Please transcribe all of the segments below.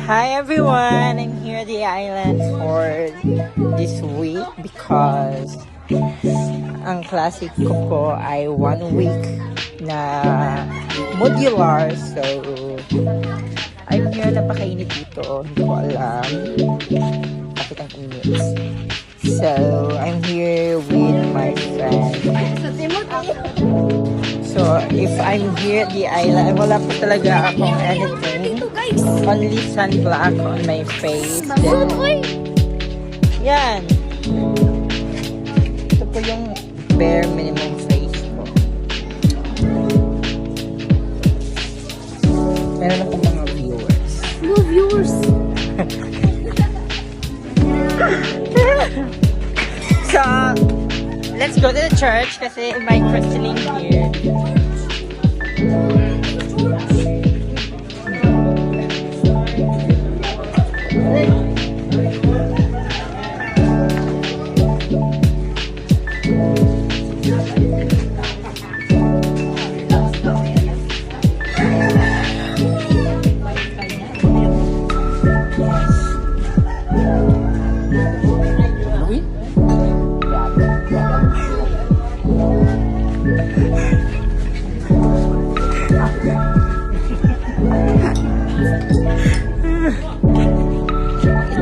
Hi everyone! I'm here at the island for this week because ang classic ko po ay 1 week na modular. So, I'm here, napakainit dito. Hindi ko alam bakit ang init. So, I'm here with my friend. So, if I'm here at the island, wala po talaga akong anything. Only sunblock on my face. Then, yan. Ito po yung bare minimum face ko. Meron akong mga viewers. No viewers. So, let's go to the church kasi may christening here.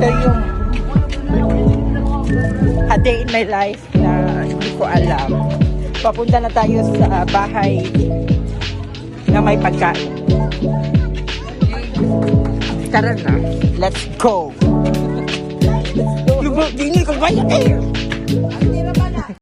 Ito yung a day in my life na hindi ko alam. Papunta na tayo sa bahay na may pagkain. Tara na, let's go! Hindi ko kaya kayo!